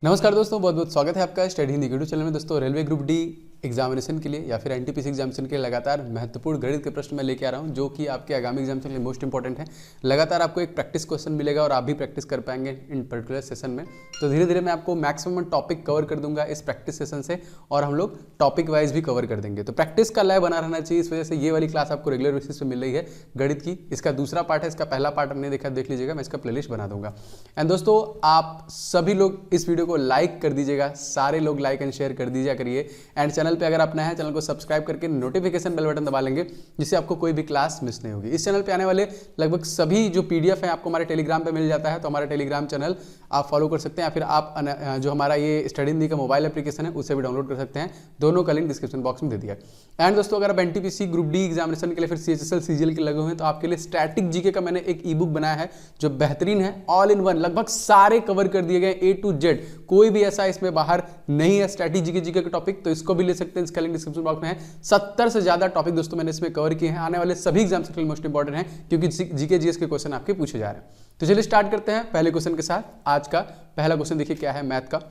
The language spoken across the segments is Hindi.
नमस्कार दोस्तों, बहुत बहुत स्वागत है आपका स्टडी हिंदी यूट्यूब चैनल में। दोस्तों, रेलवे ग्रुप डी एग्जामिनेशन के लिए या फिर एनटीपीसी एग्जामिनेशन के लिए लगातार महत्वपूर्ण गणित के प्रश्न मैं लेके आ रहा हूं, जो कि आपके आगामी एग्जामिनेशन के लिए मोस्ट इंपॉर्टेंट है। लगातार आपको एक प्रैक्टिस क्वेश्चन मिलेगा और आप भी प्रैक्टिस कर पाएंगे इन पर्टिकुलर सेशन में। तो धीरे धीरे मैं आपको मैक्सिमम टॉपिक कवर कर दूंगा इस प्रैक्टिस सेशन से, और हम लोग टॉपिक वाइज भी कवर कर देंगे। तो प्रैक्टिस का लय बना रहना चाहिए, इस वजह से ये वाली क्लास आपको रेगुलर बेसिस पे मिल रही है गणित की। इसका दूसरा पार्ट है, इसका पहला पार्ट हमने देखा, देख लीजिएगा, मैं इसका प्लेलिस्ट बना दूंगा। एंड दोस्तों, आप सभी लोग इस वीडियो को लाइक कर दीजिएगा, सारे लोग लाइक एंड शेयर कर दीजिए करिए। एंड चैनल पे अगर आप नए हैं, चैनल को सब्सक्राइब करके नोटिफिकेशन बेल बटन दबा लेंगे, जिससे आपको कोई भी क्लास मिस नहीं होगी। इस चैनल पे आने वाले लगभग सभी जो पीडीएफ है आपको हमारे टेलीग्राम पे मिल जाता है, तो हमारा टेलीग्राम चैनल आप फॉलो कर सकते हैं, या फिर आप जो हमारा ये स्टडी हिंदी का मोबाइल एप्लीकेशन है उसे भी डाउनलोड कर सकते हैं। दोनों का लिंक डिस्क्रिप्शन बॉक्स में दे दिया। एंड दोस्तों, अगर आप एनटीपीसी ग्रुप डी एग्जामिनेशन के लिए, फिर सीएचएसएल सीजीएल के लगे हुए हैं, तो आपके लिए स्टैटिक जीके का मैंने एक ई बुक बनाया है जो बेहतरीन है, ऑल इन वन, लगभग सारे कवर कर दिए गए A to Z। कोई भी ऐसा इसमें बाहर नहीं है स्टैटिक जीके का टॉपिक, तो इसको भी ले सकते हैं। इसका लिंक डिस्क्रिप्शन बॉक्स में है। 70 से ज्यादा टॉपिक दोस्तों मैंने इसमें कवर किए हैं, आने वाले सभी एग्जाम से मोस्ट इंपॉर्टेंट है, क्योंकि जीके जीएस के क्वेश्चन आपके पूछे जा रहे हैं। तो चलिए स्टार्ट करते हैं पहले क्वेश्चन के साथ। आज का पहला क्वेश्चन देखिए क्या है, मैथ का।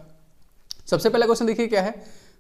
सबसे पहला क्वेश्चन देखिए क्या है।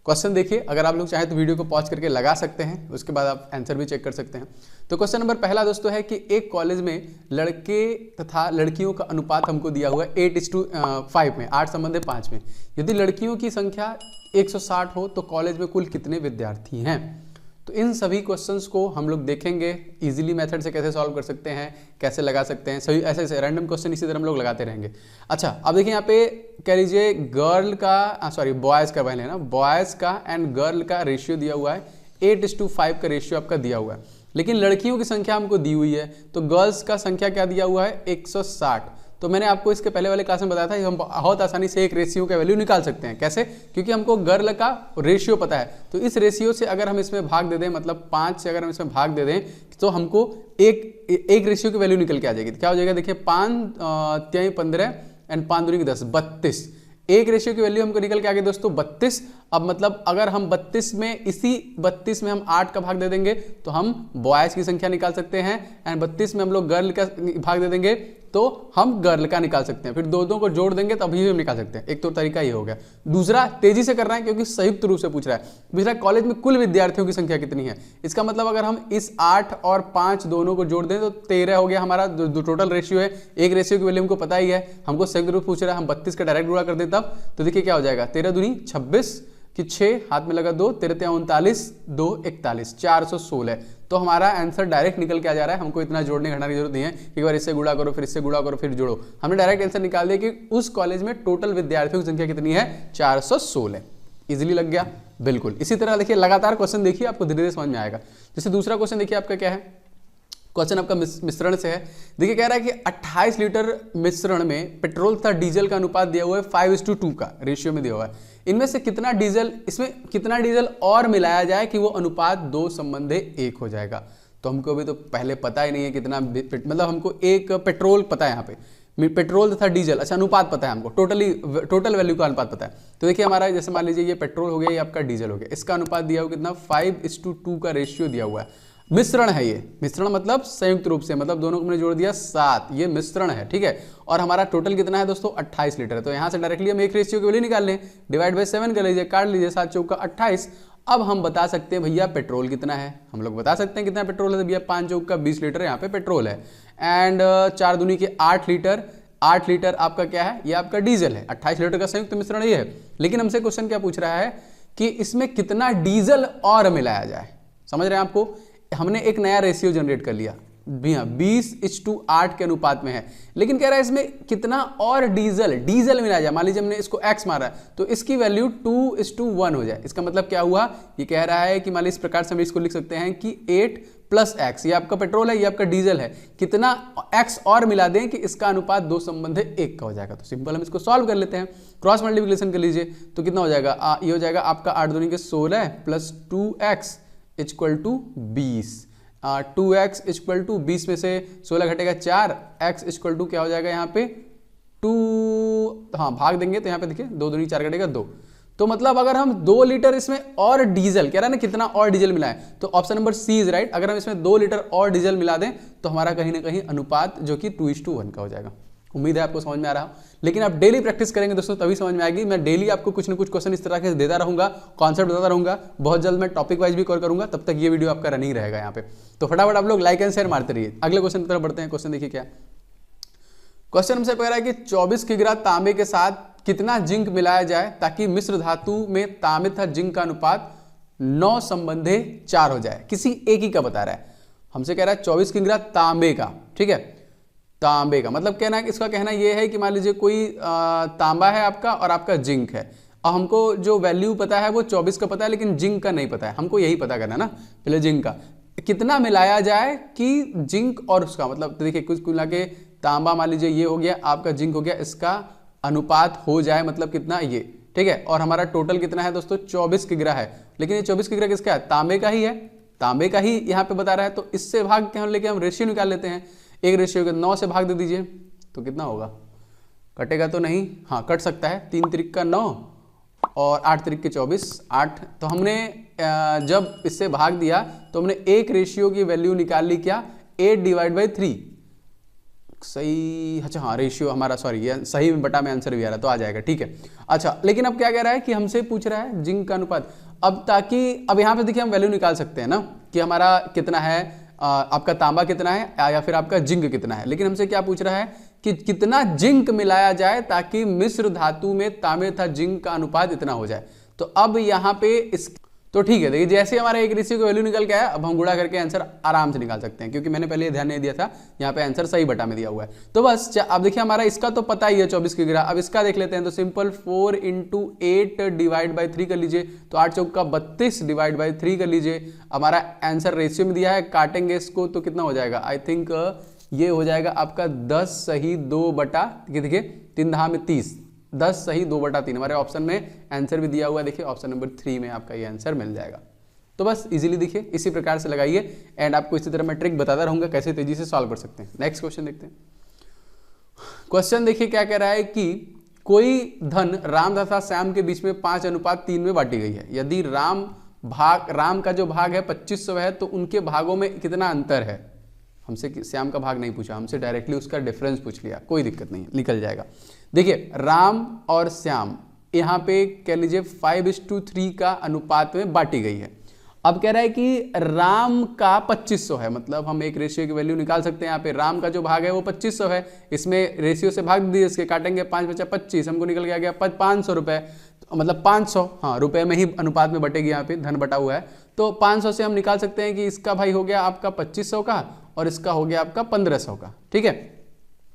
क्वेश्चन देखिए, अगर आप लोग चाहें तो वीडियो को पॉज करके लगा सकते हैं, उसके बाद आप आंसर भी चेक कर सकते हैं। तो क्वेश्चन नंबर पहला दोस्तों है कि एक कॉलेज में लड़के तथा लड़कियों का अनुपात हमको दिया हुआ है 8:5 में, 8 संबंध है 5 में। यदि लड़कियों की संख्या 160 हो तो कॉलेज में कुल कितने विद्यार्थी हैं। तो इन सभी क्वेश्चंस को हम लोग देखेंगे इजीली मेथड से कैसे सॉल्व कर सकते हैं, कैसे लगा सकते हैं, सभी ऐसे ऐसे रैंडम क्वेश्चन इसी तरह हम लोग लगाते रहेंगे। अच्छा, अब देखिए यहाँ पे कह लीजिए गर्ल का बॉयज़ का पहले ना, बॉयज़ का एंड गर्ल का रेशियो दिया हुआ है, 8:5 का रेशियो आपका दिया हुआ है। लेकिन लड़कियों की संख्या हमको दी हुई है, तो गर्ल्स का संख्या क्या दिया हुआ है, 160। तो मैंने आपको इसके पहले वाले क्लास में बताया था कि हम बहुत आसानी से एक रेशियो का वैल्यू निकाल सकते हैं। कैसे? क्योंकि हमको गर्ल का रेशियो पता है, तो इस रेशियो से अगर हम इसमें भाग दे दें, मतलब 5 से अगर हम इसमें भाग दे दें, तो हमको एक रेशियो की वैल्यू निकल के आ जाएगी। क्या हो जाएगा, देखिए 5 3 15 एंड 5 दूनी 10, 32। एक रेशियो की वैल्यू हमको निकल के आ गई दोस्तों 32। अब मतलब अगर हम 32 में, इसी 32 में हम 8 का भाग दे देंगे तो हम बॉयज़ की संख्या निकाल सकते हैं, एंड 32 में हम लोग गर्ल का भाग दे देंगे तो हम गर्ल का निकाल सकते हैं। फिर दो को जोड़ देंगे तभी हम निकाल सकते हैं। एक तो तरीका ये हो गया। दूसरा तेजी से करना है क्योंकि संयुक्त रूप से पूछ रहा है। दूसरा, कॉलेज में कुल विद्यार्थियों की संख्या कितनी है। इसका मतलब अगर हम इस 8 और 5 दोनों को जोड़ दें तो 13 हो गया हमारा जो टोटल रेशियो है। एक रेशियो की वैल्यू हमको पता ही है, हमको संयुक्त रूप पूछ रहा है, हम 32 का डायरेक्ट गुणा कर दें तब, तो देखिए क्या हो जाएगा, 13 दूनी 26 कि 6 हाथ में लगा 2, 13 39, 2 41, 416। तो हमारा आंसर डायरेक्ट निकल के आ जा रहा है। हमको इतना जोड़ने घटाने की जरूरत नहीं है, एक बार इससे गुणा करो, फिर इससे गुणा करो, फिर जोड़ो। हमने डायरेक्ट आंसर निकाल दिया कि उस कॉलेज में टोटल विद्यार्थियों की संख्या कितनी है, 416। इजीली लग गया, बिल्कुल। इसी तरह देखिए लगातार क्वेश्चन देखिए, आपको धीरे धीरे समझ में आएगा। जैसे दूसरा क्वेश्चन देखिए आपका क्या है, क्वेश्चन आपका मिश्रण से है। देखिए कह रहा है कि 28 लीटर मिश्रण में पेट्रोल तथा डीजल का अनुपात दिया हुआ है 5:2 का रेशियो में दिया हुआ है। इनमें से कितना डीजल, इसमें कितना डीजल और मिलाया जाए कि वो अनुपात 2 संबंधे 1 हो जाएगा। तो हमको अभी तो पहले पता ही नहीं है कितना, मतलब हमको एक पेट्रोल पता है, यहाँ पे पेट्रोल तथा डीजल, अच्छा अनुपात पता है हमको, टोटल वैल्यू का अनुपात पता है। तो देखिए हमारा, जैसे मान लीजिए ये पेट्रोल हो गया, ये आपका डीजल हो गया, इसका अनुपात दिया हुआ कितना, 5:2 का रेशियो दिया हुआ है। मिश्रण है ये, मिश्रण मतलब संयुक्त रूप से, मतलब दोनों को हमने जोड़ दिया 7, ये मिश्रण है, ठीक है। और हमारा टोटल कितना है दोस्तों, 28 लीटर है। तो यहाँ से डायरेक्टली हम एक रेशियो की वैल्यू निकाल लें, डिवाइड बाय 7 कर लीजिए, काट लीजिए, 7 चौका 28। अब हम बता सकते हैं भैया पेट्रोल कितना है, हम लोग बता सकते हैं कितना पेट्रोल है। भैया 5 चौका 20 लीटर यहाँ पे पेट्रोल है, एंड 4 दूनी के 8 लीटर, 8 लीटर आपका क्या है, ये आपका डीजल है। 28 लीटर का संयुक्त मिश्रण ये है। लेकिन हमसे क्वेश्चन क्या पूछ रहा है कि इसमें कितना डीजल और मिलाया जाए। समझ रहे हैं आपको, हमने एक नया रेशियो जनरेट कर लिया, 20:8 के अनुपात में है। लेकिन कह रहा है इसमें कितना और डीजल मिलाया जाए। मान लीजिए हमने इसको x मारा है, तो इसकी वैल्यू 2:1 हो जाए। इसका मतलब क्या हुआ, ये कह रहा है कि मान लीजिए इस प्रकार से हम इसको लिख सकते हैं कि 8 + x, ये आपका पेट्रोल है, ये आपका डीजल है, कितना x और मिला दें कि इसका अनुपात 2 संबंध 1 का हो जाएगा। तो सिंपल हम इसको सॉल्व कर लेते हैं, क्रॉस मल्टीप्लिकेशन कर लीजिए, तो कितना हो जाएगा, ये हो जाएगा आपका 8 दूनी के 16 + 2x = 20। 2x = 20 में से 16 घटेगा 4, x = क्या हो जाएगा यहाँ पे 2, हाँ भाग देंगे तो यहाँ पे देखिए 2 दूनी 4 घटेगा 2। तो मतलब अगर हम 2 लीटर इसमें और डीजल, कह रहा है ना कितना और डीजल मिलाएं, तो option number C is right. अगर हम इसमें 2 लीटर और डीजल मिला दें तो हमारा कहीं ना कहीं अनुपात जो कि 2:1 का हो जाएगा। उम्मीद है आपको समझ में आ रहा हो, लेकिन आप डेली प्रैक्टिस करेंगे दोस्तों तभी समझ में आएगी। मैं डेली आपको कुछ ना कुछ क्वेश्चन इस तरह के देता रहूंगा, कॉन्सेप्ट बताता रहूंगा, बहुत जल्द मैं टॉपिक वाइज भी कवर करूंगा, तब तक ये वीडियो आपका रनिंग रहेगा यहाँ पे। तो फटाफट आप लोग लाइक एंड शेयर मारते रहिए। अगले क्वेश्चन की तरफ बढ़ते हैं। क्वेश्चन देखिए क्या क्वेश्चन हमसे कह रहा है कि 24 किग्रा तांबे के साथ कितना जिंक मिलाया जाए ताकि मिश्र धातु में तांबे तथा जिंक का अनुपात 9:4 हो जाए। किसी एक ही का बता रहा है, हमसे कह रहा है 24 किग्रा तांबे का, ठीक है, तांबे का मतलब कहना है, इसका कहना यह है कि मान लीजिए कोई तांबा है आपका और आपका जिंक है, और हमको जो वैल्यू पता है वो 24 का पता है, लेकिन जिंक का नहीं पता है। हमको यही पता करना है ना, पहले जिंक का कितना मिलाया जाए कि जिंक और उसका मतलब देखिए कुछ मिला के तांबा मान लीजिए ये हो गया, आपका जिंक हो गया, इसका अनुपात हो जाए मतलब कितना ये, ठीक है। और हमारा टोटल कितना है दोस्तों 24 किग्रा है, लेकिन ये 24 किग्रा किसका है, तांबे का ही है, तांबे का ही यहाँ पे बता रहा है। तो इससे भाग के हम लेके हम रेशियो निकाल लेते हैं। एक रेशियो के 9 से भाग दे दीजिए तो कितना होगा, कटेगा तो नहीं, हाँ कट सकता है, 3 तिरिक का 9 और 8 तिरिक के 24, 8। तो हमने जब इससे भाग दिया तो हमने एक रेशियो की वैल्यू निकाल ली, क्या 8/3, सही, अच्छा हाँ रेशियो हमारा, सॉरी ये सही बटा में आंसर भी आ रहा है तो आ जाएगा, ठीक है। अच्छा लेकिन अब क्या कह रहा है कि हमसे पूछ रहा है जिंक का अनुपात, अब ताकि अब यहाँ पे देखिए हम वैल्यू निकाल सकते हैं ना कि हमारा कितना है, आपका तांबा कितना है या फिर आपका जिंक कितना है, लेकिन हमसे क्या पूछ रहा है कि कितना जिंक मिलाया जाए ताकि मिश्र धातु में तांबे तथा जिंक का अनुपात इतना हो जाए। तो अब यहाँ पे इस तो ठीक है, देखिए जैसे हमारा एक रेशियो की वैल्यू निकल के आया, अब हम गुणा करके आंसर आराम से निकाल सकते हैं, क्योंकि मैंने पहले ध्यान नहीं दिया था, यहाँ पे आंसर सही बटा में दिया हुआ है। तो बस अब देखिए हमारा इसका तो पता ही है 24 किग्रा, अब इसका देख लेते हैं। तो सिंपल 4 × 8/3 कर लीजिए, तो 8 चौका 32/3 कर लीजिए। हमारा आंसर रेशियो में दिया है, काटेंगे इसको तो कितना हो जाएगा, आई थिंक ये हो जाएगा आपका 10 सही 2 बटा, देखिए 3 दहा में 30, 10 सही 2/3। हमारे ऑप्शन में आंसर भी दिया हुआ है, देखिए ऑप्शन नंबर 3 में आपका ये आंसर मिल जाएगा। तो बस इजीली देखिए इसी प्रकार से लगाइए, एंड आपको इसी तरह मैं ट्रिक बताता रहूंगा कैसे तेजी से सॉल्व कर सकते हैं। नेक्स्ट क्वेश्चन देखते हैं। क्वेश्चन देखिए क्या कह रहा है कि कोई धन राम तथा श्याम के बीच में 5:3 में बांटी गई है। यदि राम का जो भाग है 2500 है, तो उनके भागों में कितना अंतर है। हमसे श्याम का भाग नहीं पूछा, हमसे डायरेक्टली उसका डिफरेंस पूछ लिया, कोई दिक्कत नहीं है, निकल जाएगा। देखिए राम और श्याम यहाँ पे कह लीजिए 5:3 का अनुपात में बांटी गई है। अब कह रहा है कि राम का 2500 है, मतलब हम एक रेशियो की वैल्यू निकाल सकते हैं। यहाँ पे राम का जो भाग है वो 2500 है, इसमें रेशियो से भाग दिए, इसके काटेंगे 5 बचा 25, हमको निकल के आ गया 500 रुपए, मतलब 500 हाँ रुपए में ही अनुपात में बटेगी, यहाँ पे धन बटा हुआ है। तो 500 से हम निकाल सकते हैं कि इसका भाई हो गया आपका 2500 का और इसका हो गया आपका 1500 का, ठीक है।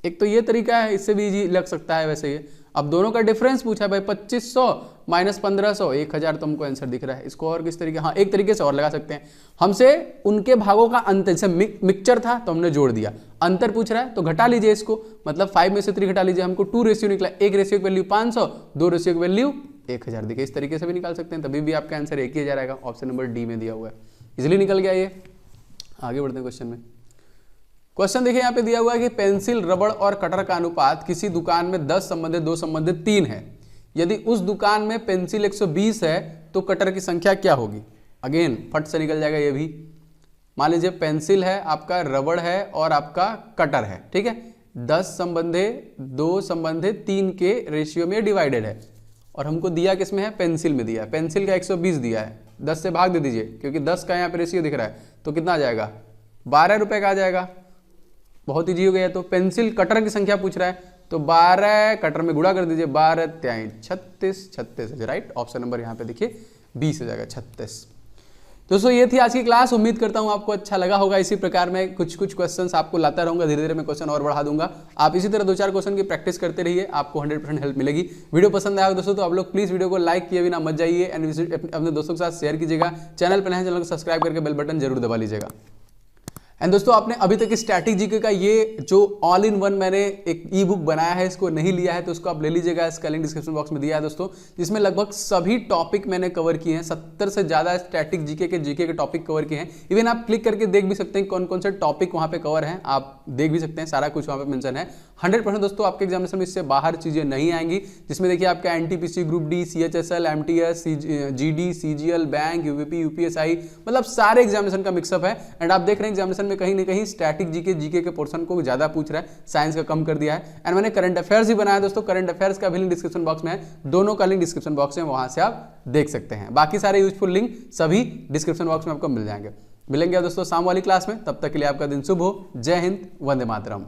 एक तो ये तरीका है, इससे भी इजी लग सकता है वैसे ये। अब दोनों का डिफरेंस पूछा भाई, 2500 माइनस 1500, 1000 तो हमको आंसर दिख रहा है। इसको और किस तरीके, हाँ एक तरीके से और लगा सकते हैं। हमसे उनके भागों का अंतर, जैसे मिक्सचर था तो हमने जोड़ दिया, अंतर पूछ रहा है तो घटा लीजिए इसको, मतलब 5 में से 3 घटा लीजिए, हमको 2 रेशियो निकला, एक रेशियो की वैल्यू 500, 2 रेशियो की वैल्यू 1000। देखिए इस तरीके से भी निकाल सकते हैं, तभी भी आपका आंसर 1000 आएगा। ऑप्शन नंबर डी में दिया हुआ है, इजिली निकल गया ये। आगे बढ़ते हैं क्वेश्चन में। क्वेश्चन देखिए यहाँ पे दिया हुआ है कि पेंसिल, रबड़ और कटर का अनुपात किसी दुकान में 10 संबंधित 2 संबंधित 3 है। यदि उस दुकान में पेंसिल 120 है तो कटर की संख्या क्या होगी। अगेन फट से निकल जाएगा ये भी। मान लीजिए पेंसिल है आपका, रबड़ है और आपका कटर है, ठीक है। 10 संबंधे 2 संबंधे 3 के रेशियो में डिवाइडेड है, और हमको दिया किसमें है, पेंसिल में दिया है। पेंसिल का 120 दिया है, 10 से भाग दे दीजिए, क्योंकि 10 का यहाँ पे रेशियो दिख रहा है, तो कितना आ जाएगा 12 रुपए का आ जाएगा। बहुत ईजी हो गया। तो पेंसिल कटर की संख्या पूछ रहा है, तो 12 कटर में गुणा कर दीजिए, 12 3 36, 36 है राइट। ऑप्शन नंबर यहाँ पे देखिए 20 हो जाएगा, 36। दोस्तों ये थी आज की क्लास, उम्मीद करता हूँ आपको अच्छा लगा होगा। इसी प्रकार मैं कुछ क्वेश्चंस आपको लाता रहूंगा, धीरे धीरे मैं क्वेश्चन और बढ़ा दूंगा। आप इसी तरह 2-4 क्वेश्चन की प्रैक्टिस करते रहिए, आपको 100% हेल्प मिलेगी। वीडियो पसंद आया दोस्तों तो आप लोग प्लीज वीडियो को लाइक किए बिना मत जाइए, एंड अपने दोस्तों के साथ शेयर कीजिएगा। चैनल पर नए, चैनल को सब्सक्राइब करके बेल बटन जरूर दबा लीजिएगा। एंड दोस्तों आपने अभी तक स्टैटिक जीके का ये जो ऑल इन वन मैंने एक ई बुक बनाया है, इसको नहीं लिया है तो उसको आप ले लीजिएगा, इसका लिंक डिस्क्रिप्शन बॉक्स में दिया है दोस्तों, जिसमें लगभग सभी टॉपिक मैंने कवर किए हैं। 70 से ज़्यादा स्टैटिक जीके के टॉपिक कवर किए हैं। इवन आप क्लिक करके देख भी सकते हैं कौन कौन से टॉपिक वहाँ पे कवर हैं, आप देख भी सकते हैं, सारा कुछ वहाँ पे मेंशन है। 100% दोस्तों आपके एग्जामिनेशन में इससे बाहर चीज़ें नहीं आएंगी, जिसमें देखिए आपका NTPC, group D, CHSL, MTS, GD, CGL, bank, UVP, UPSI, मतलब सारे एग्जामिनेशन का मिक्सअप है। एंड आप देख रहे हैं एग्जामिनेशन में में कहीं ना कहीं स्टैटिक जीके के पोर्शन को ज़्यादा पूछ रहा है, साइंस का कम कर दिया है। एंड मैंने करंट अफेयर्स भी बनाया दोस्तों, करंट अफेयर्स का भी लिंक डिस्क्रिप्शन बॉक्स में है, दोनों का लिंक डिस्क्रिप्शन बॉक्स में, वहां से आप देख सकते हैं। बाकी सारे यूजफुल लिंक सभी डिस्क्रिप्शन बॉक्स में आपको मिल जाएंगे। मिलेंगे दोस्तों शाम वाली क्लास में, तब तक के लिए आपका दिन शुभ हो। जय हिंद, वंदे मातरम।